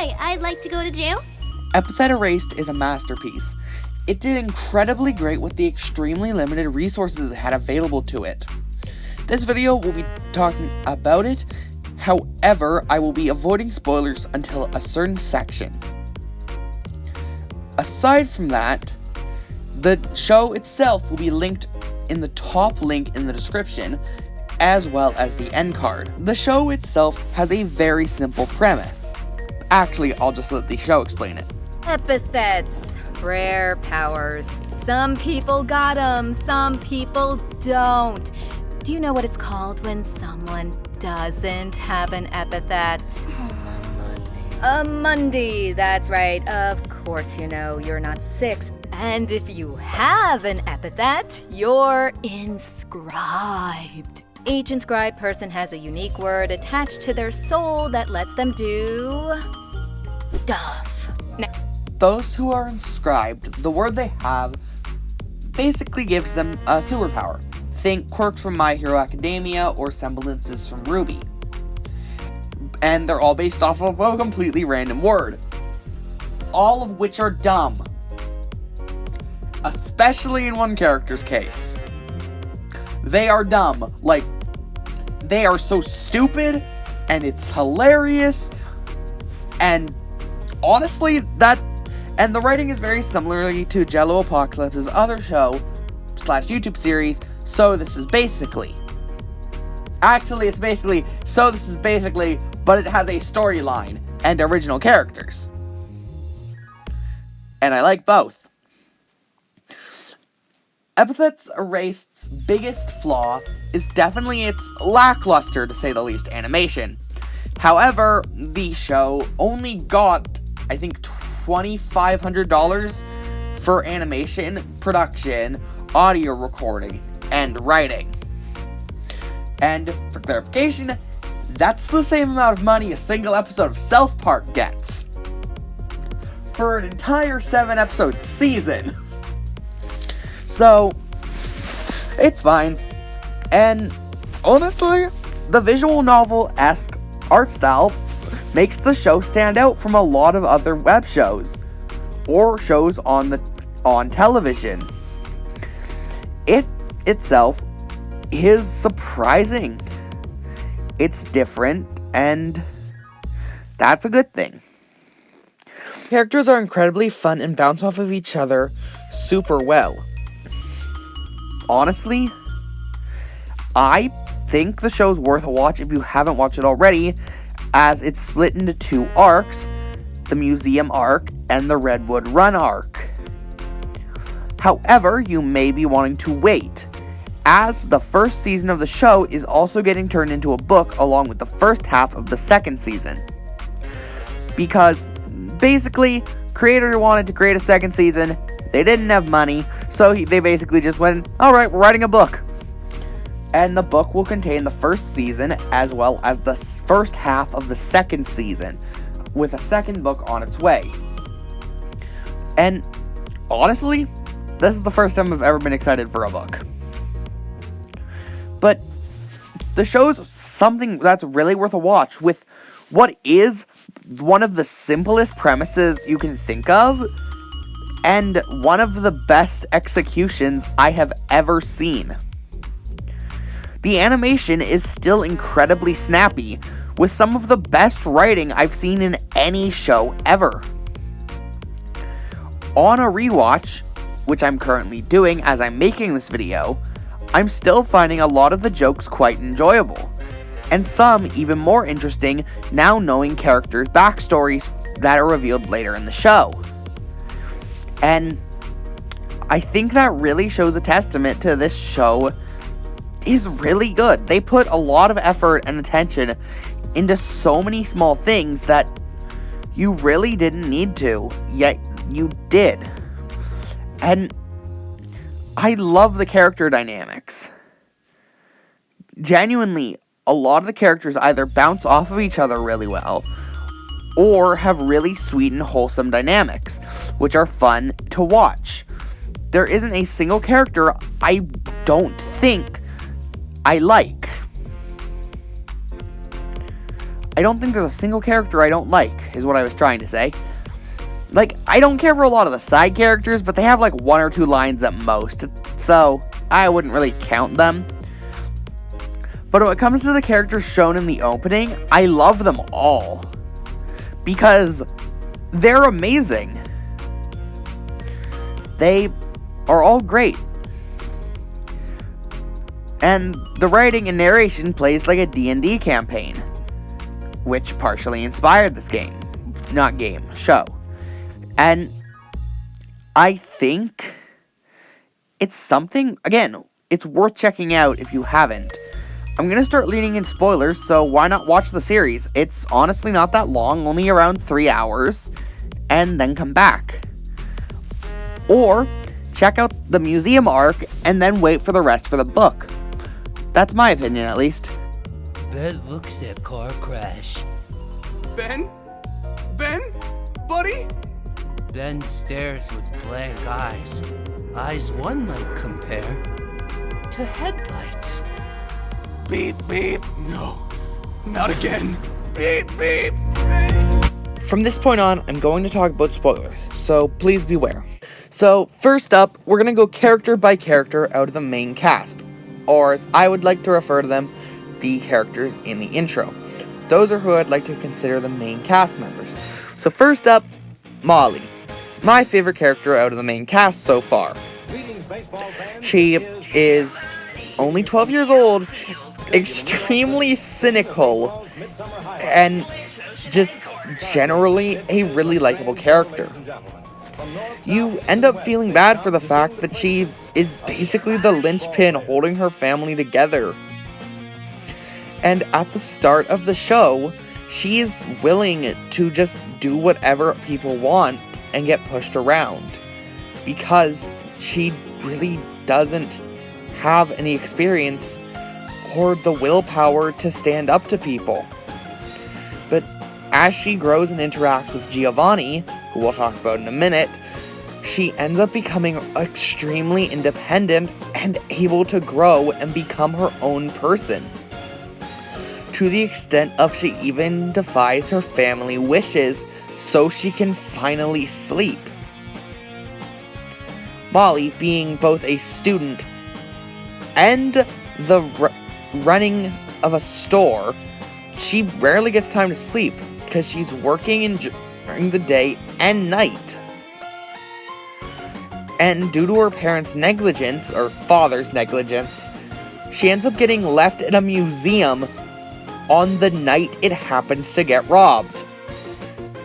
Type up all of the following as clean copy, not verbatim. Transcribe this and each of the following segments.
Why? I'd like to go to jail? Epithet Erased is a masterpiece. It did incredibly great with the extremely limited resources it had available to it. This video will be talking about it, however, I will be avoiding spoilers until a certain section. Aside from that, the show itself will be linked in the top link in the description, as well as the end card. The show itself has a very simple premise. Actually, I'll just let the show explain it. Epithets. Rare powers. Some people got them, some people don't. Do you know what it's called when someone doesn't have an epithet? A Monday, that's right. Of course you know, you're not 6. And if you have an epithet, you're inscribed. Each inscribed person has a unique word attached to their soul that lets them do stuff. Those who are inscribed, the word they have basically gives them a superpower. Think quirks from My Hero Academia or semblances from Ruby. And they're all based off of a completely random word. All of which are dumb. Especially in one character's case. They are dumb. Like, they are so stupid, and it's hilarious, and honestly, and the writing is very similarly to Jello Apocalypse's other show / YouTube series, So This Is Basically. Actually, it's basically So This Is Basically, but it has a storyline and original characters. And I like both. Epithet Erased's biggest flaw is definitely its lackluster, to say the least, animation. However, the show only got, I think, $2,500 for animation, production, audio recording, and writing. And for clarification, that's the same amount of money a single episode of South Park gets for an entire 7-episode season. So, it's fine. And honestly, the visual novel-esque art style makes the show stand out from a lot of other web shows or shows on television. It itself is surprising. It's different, and that's a good thing. Characters are incredibly fun and bounce off of each other super well. Honestly, I think the show's worth a watch if you haven't watched it already, as it's split into 2 arcs, the Museum arc and the Redwood Run arc. However, you may be wanting to wait, as the first season of the show is also getting turned into a book along with the first half of the second season. Because, basically, creator wanted to create a second season, they didn't have money, so they basically just went, alright, we're writing a book. And the book will contain the first season as well as the first half of the second season, with a second book on its way. And honestly, this is the first time I've ever been excited for a book. But the show's something that's really worth a watch, with what is one of the simplest premises you can think of, and one of the best executions I have ever seen. The animation is still incredibly snappy, with some of the best writing I've seen in any show ever. On a rewatch, which I'm currently doing as I'm making this video, I'm still finding a lot of the jokes quite enjoyable, and some even more interesting now knowing characters' backstories that are revealed later in the show. And I think that really shows a testament to this show is really good. They put a lot of effort and attention into so many small things that you really didn't need to, yet you did. And I love the character dynamics. Genuinely, a lot of the characters either bounce off of each other really well, or have really sweet and wholesome dynamics, which are fun to watch. There isn't a single character I don't think I like. I don't think there's a single character I don't like, is what I was trying to say. Like, I don't care for a lot of the side characters, but they have like 1 or 2 lines at most, so I wouldn't really count them. But when it comes to the characters shown in the opening, I love them all. Because they're amazing. They are all great. And the writing and narration plays like a D&D campaign, which partially inspired this game. Not game, show. And I think it's something, again, it's worth checking out if you haven't. I'm going to start leaning in spoilers, so why not watch the series? It's honestly not that long, only around 3 hours, and then come back. Or check out the museum arc and then wait for the rest for the book. That's my opinion, at least. Ben looks at car crash. Ben? Ben? Buddy? Ben stares with blank eyes. Eyes one might compare to headlights. Beep, beep. No, not again. Beep, beep, beep. From this point on, I'm going to talk about spoilers, so please beware. So, first up, we're going to go character by character out of the main cast, or as I would like to refer to them, the characters in the intro. Those are who I'd like to consider the main cast members. So first up, Molly. My favorite character out of the main cast so far. She is only 12 years old, extremely cynical, and just generally a really likable character. You end up feeling bad for the fact that she is basically the linchpin holding her family together. And at the start of the show, she is willing to just do whatever people want and get pushed around. Because she really doesn't have any experience or the willpower to stand up to people. But as she grows and interacts with Giovanni, who we'll talk about in a minute, she ends up becoming extremely independent and able to grow and become her own person. To the extent of she even defies her family wishes so she can finally sleep. Molly, being both a student and the running of a store, she rarely gets time to sleep because she's working during the day and night. And due to her parents' negligence, or father's negligence, she ends up getting left in a museum on the night it happens to get robbed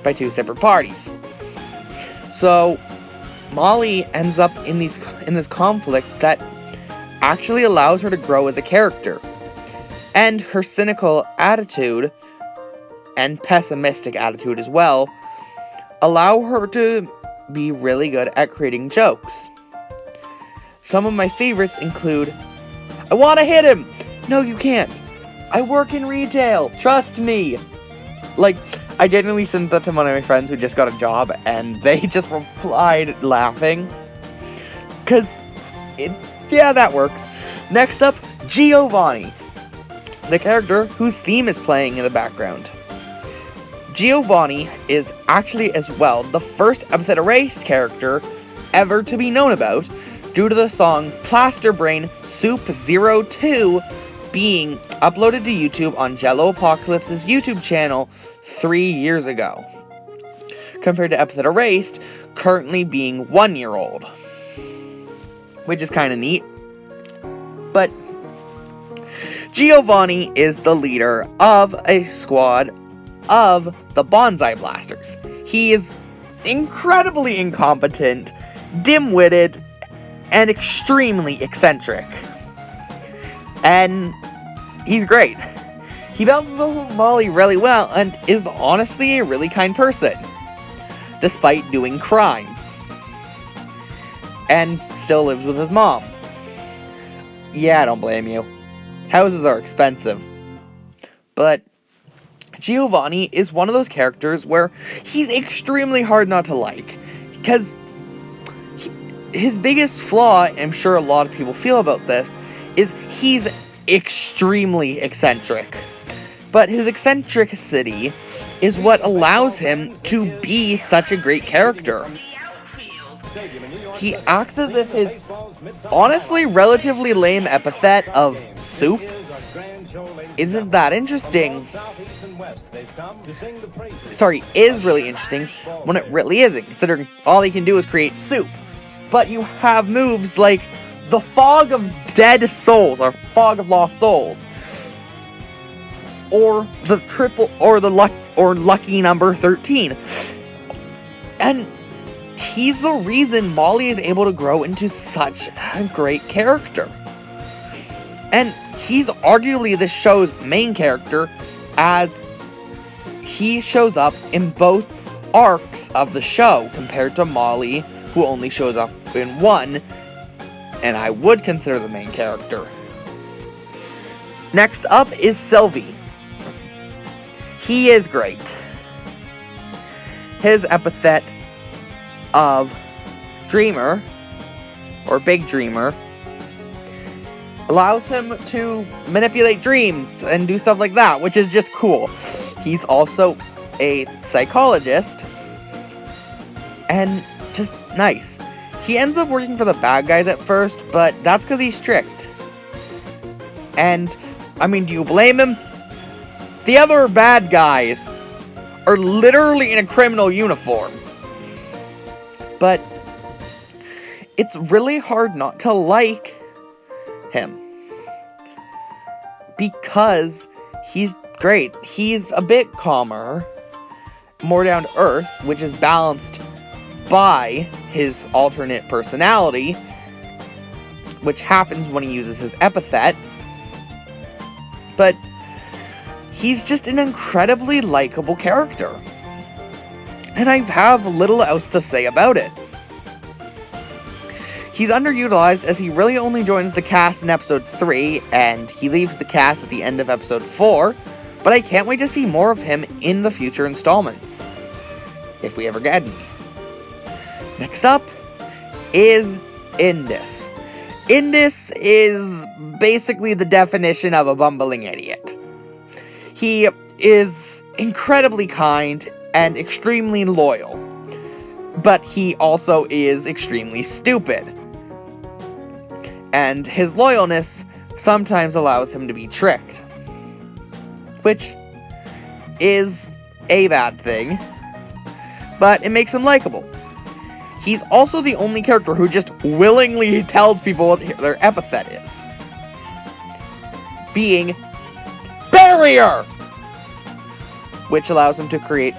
by 2 separate parties. So Molly ends up in this conflict that actually allows her to grow as a character. And her cynical attitude, and pessimistic attitude as well, allow her to be really good at creating jokes. Some of my favorites include, "I want to hit him!" "No, you can't. I work in retail. Trust me." Like, I genuinely sent that to one of my friends who just got a job, and they just replied laughing. Yeah, that works. Next up, Giovanni, the character whose theme is playing in the background. Giovanni is actually as well the first Epithet Erased character ever to be known about, due to the song Plaster Brain Soup 02 being uploaded to YouTube on Jello Apocalypse's YouTube channel 3 years ago, compared to Epithet Erased currently being 1 year old, which is kind of neat. But Giovanni is the leader of a squad of the Bonsai Blasters. He is incredibly incompetent, dim-witted, and extremely eccentric. And he's great. He balances off Molly really well and is honestly a really kind person, despite doing crime. And still lives with his mom. Yeah, I don't blame you. Houses are expensive. But Giovanni is one of those characters where he's extremely hard not to like. Because his biggest flaw, and I'm sure a lot of people feel about this, is he's extremely eccentric. but his eccentricity is what allows him to be such a great character. He acts as if his honestly relatively lame epithet of soup isn't that interesting. Sorry, is really interesting when it really isn't, considering all he can do is create soup. But you have moves like the Fog of Dead Souls, or Fog of Lost Souls, or the triple, or the lucky number 13. And he's the reason Molly is able to grow into such a great character. And he's arguably the show's main character, as he shows up in both arcs of the show, compared to Molly, who only shows up in one, and I would consider the main character. Next up is Sylvie. He is great. His epithet of Dreamer, or Big Dreamer, allows him to manipulate dreams and do stuff like that, which is just cool. He's also a psychologist, and just nice. He ends up working for the bad guys at first, but that's because he's strict. And, I mean, do you blame him? The other bad guys are literally in a criminal uniform. But it's really hard not to like him, because he's great. He's a bit calmer, more down to earth, which is balanced by his alternate personality, which happens when he uses his epithet. But he's just an incredibly likable character, and I have little else to say about it. He's underutilized, as he really only joins the cast in episode 3, and he leaves the cast at the end of episode 4, but I can't wait to see more of him in the future installments, if we ever get any. Next up is Indus. Indus is basically the definition of a bumbling idiot. He is incredibly kind and extremely loyal, but he also is extremely stupid. And his loyalness sometimes allows him to be tricked, which is a bad thing, but it makes him likable. He's also the only character who just willingly tells people what their epithet is, being Barrier, which allows him to create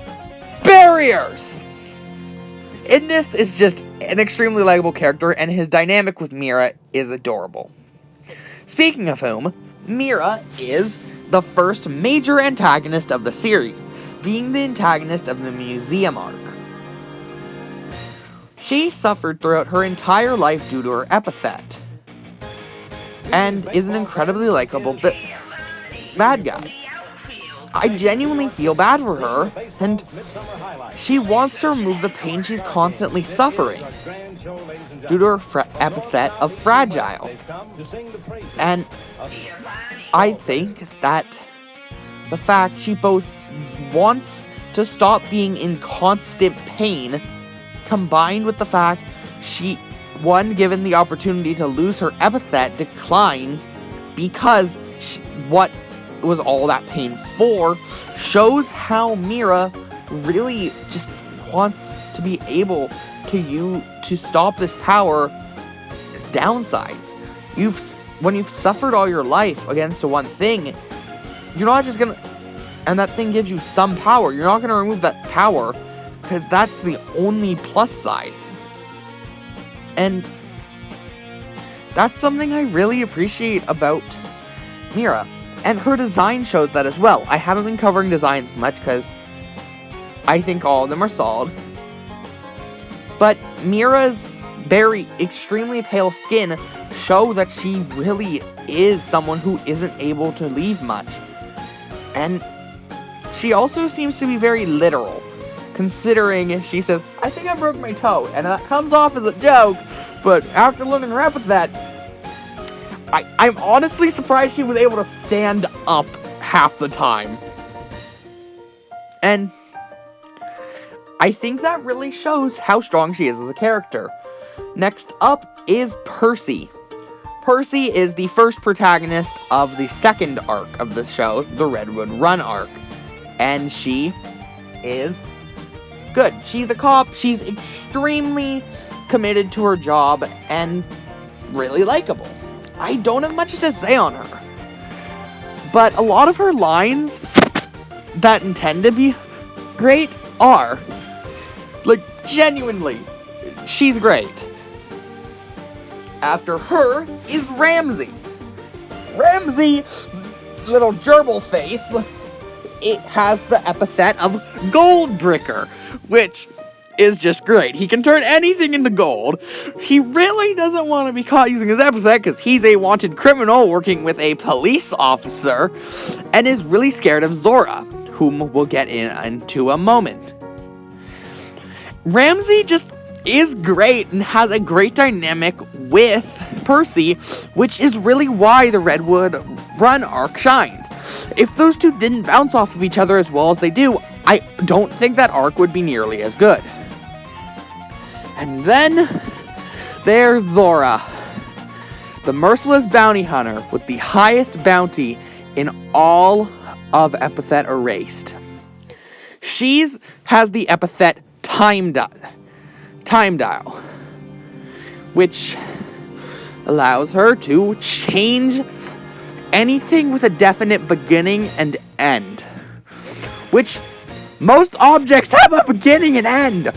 barriers. Indus is just an extremely likable character, and his dynamic with Mira is adorable. Speaking of whom, Mira is the first major antagonist of the series, being the antagonist of the museum arc. She suffered throughout her entire life due to her epithet, and is an incredibly likable bad guy. I genuinely feel bad for her, and she wants to remove the pain she's constantly suffering due to her epithet of fragile. And I think that the fact she both wants to stop being in constant pain, combined with the fact she, one, given the opportunity to lose her epithet, declines because what was all that pain for, shows how Mira really just wants to be able to stop this power, its downsides. When you've suffered all your life against one thing, you're not just gonna, and that thing gives you some power, you're not gonna remove that power, because that's the only plus side. And that's something I really appreciate about Mira. And her design shows that as well. I haven't been covering designs much because I think all of them are solid. But Mira's very extremely pale skin show that she really is someone who isn't able to leave much. And she also seems to be very literal, considering she says, "I think I broke my toe," and that comes off as a joke, but after learning her epithet, I'm honestly surprised she was able to stand up half the time. And I think that really shows how strong she is as a character. Next up is Percy. Percy is the first protagonist of the second arc of the show, the Redwood Run arc. And she is good. She's a cop. She's extremely committed to her job and really likable. I don't have much to say on her. But a lot of her lines that intend to be great are. Like, genuinely, she's great. After her is Ramsey. Ramsey, little gerbil face, it has the epithet of Goldbricker, which is just great. He can turn anything into gold. He really doesn't want to be caught using his epithet because he's a wanted criminal working with a police officer and is really scared of Zora, whom we'll get into a moment. Ramsey just is great and has a great dynamic with Percy, which is really why the Redwood Run arc shines. If those two didn't bounce off of each other as well as they do, I don't think that arc would be nearly as good. And then there's Zora, the merciless bounty hunter with the highest bounty in all of Epithet Erased. She's has the epithet Time Dial, which allows her to change anything with a definite beginning and end, which most objects have a beginning and end.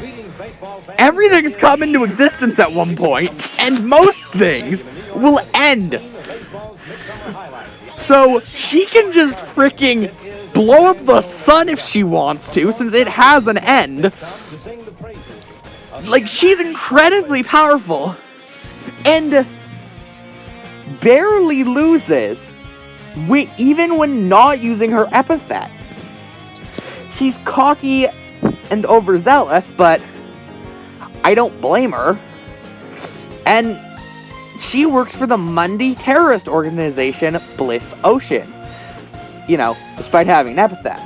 Everything's come into existence at one point, and most things will end. So she can just freaking blow up the sun if she wants to, since it has an end. Like, she's incredibly powerful, and barely loses, even when not using her epithet. She's cocky and overzealous, but I don't blame her. And she works for the Monday terrorist organization, Bliss Ocean. You know, despite having an epithet.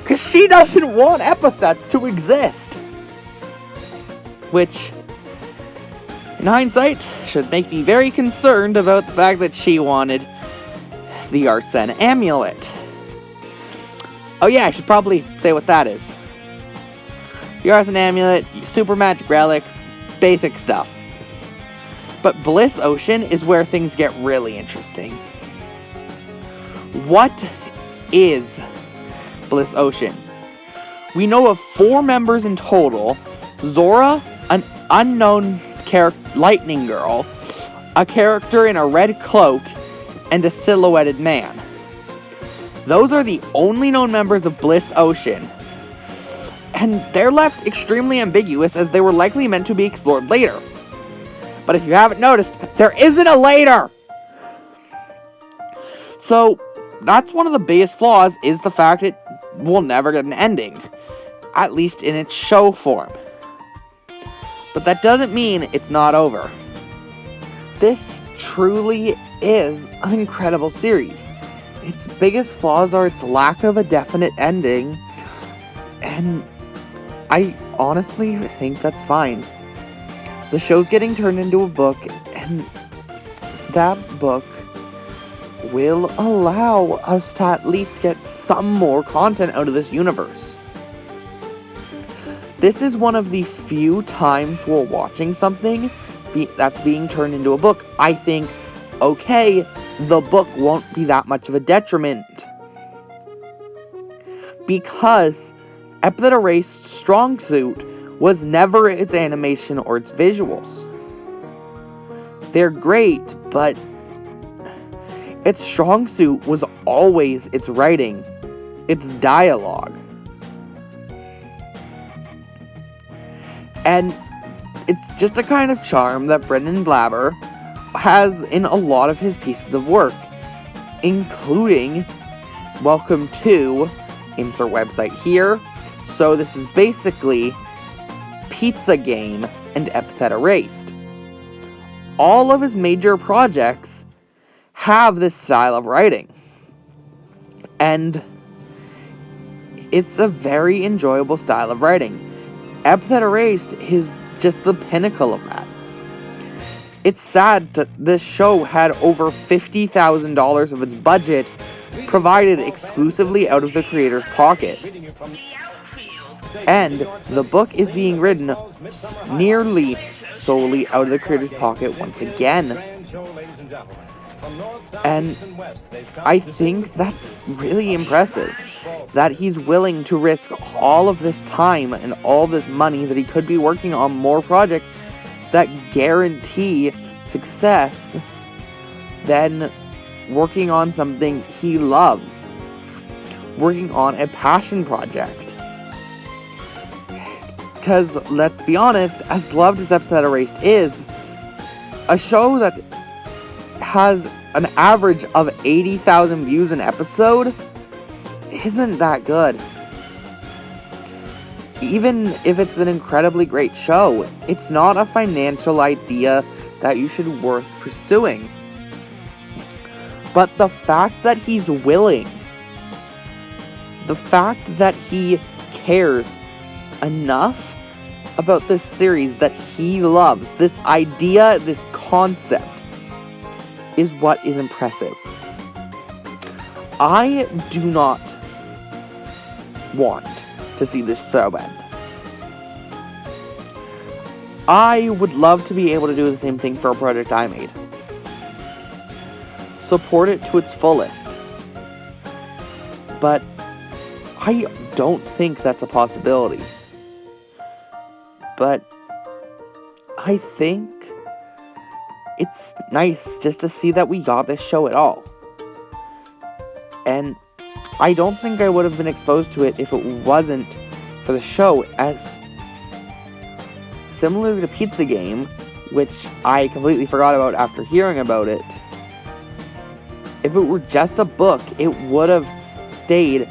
Because she doesn't want epithets to exist. Which, in hindsight, should make me very concerned about the fact that she wanted the Arsene Amulet. Oh yeah, I should probably say what that is. The Arsene Amulet, super magic relic, basic stuff. But Bliss Ocean is where things get really interesting. What is Bliss Ocean? We know of 4 members in total. Zora, an unknown lightning girl, a character in a red cloak, and a silhouetted man. Those are the only known members of Bliss Ocean. And they're left extremely ambiguous, as they were likely meant to be explored later. But if you haven't noticed, there isn't a later! So, that's one of the biggest flaws, is the fact it will never get an ending. At least in its show form. But that doesn't mean it's not over. This truly is an incredible series. Its biggest flaws are its lack of a definite ending, and I honestly think that's fine. The show's getting turned into a book, and that book will allow us to at least get some more content out of this universe. This is one of the few times while watching something that's being turned into a book, I think, okay, the book won't be that much of a detriment. Because Epithet Erased's strong suit was never its animation or its visuals. They're great, but its strong suit was always its writing, its dialogue. And it's just a kind of charm that Brendan Blabber has in a lot of his pieces of work, including Welcome to, insert website here. So this is basically Pizza Game and Epithet Erased. All of his major projects have this style of writing. And It's a very enjoyable style of writing. Epithet Erased is just the pinnacle of that. It's sad that this show had over $50,000 of its budget provided exclusively out of the creator's pocket. And the book is being written nearly solely out of the creator's pocket once again. And I think that's really impressive, that he's willing to risk all of this time and all this money that he could be working on more projects that guarantee success than working on something he loves, working on a passion project. Because, let's be honest, as loved as Epithet Erased is, a show that has an average of 80,000 views an episode isn't that good. Even if it's an incredibly great show, it's not a financial idea that you should worth pursuing. But the fact that he's willing, the fact that he cares enough about this series that he loves, this idea, this concept, is what is impressive. I do not want to see this show end. I would love to be able to do the same thing for a project I made. Support it to its fullest. But I don't think that's a possibility. But I think it's nice just to see that we got this show at all. And I don't think I would have been exposed to it if it wasn't for the show, as similar to Pizza Game, which I completely forgot about after hearing about it. If it were just a book, it would have stayed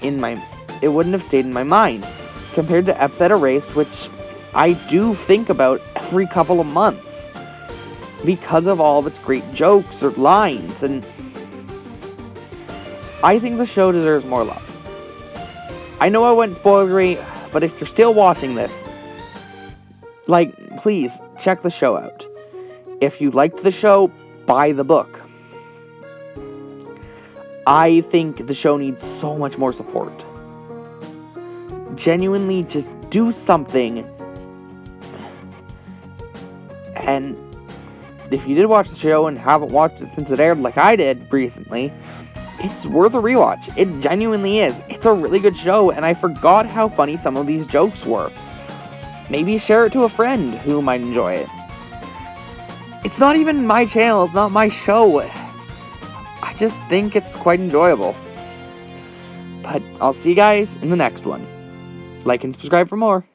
in my mind. Compared to Epithet Erased, which I do think about every couple of months because of all of its great jokes or lines, and I think the show deserves more love. I know I went spoilery, but if you're still watching this, please check the show out. If you liked the show, buy the book. I think the show needs so much more support. Genuinely, just do something. And if you did watch the show and haven't watched it since it aired like I did recently, it's worth a rewatch. It genuinely is. It's a really good show, and I forgot how funny some of these jokes were. Maybe share it to a friend who might enjoy it. It's not even my channel, it's not my show. I just think it's quite enjoyable. But I'll see you guys in the next one. Like and subscribe for more.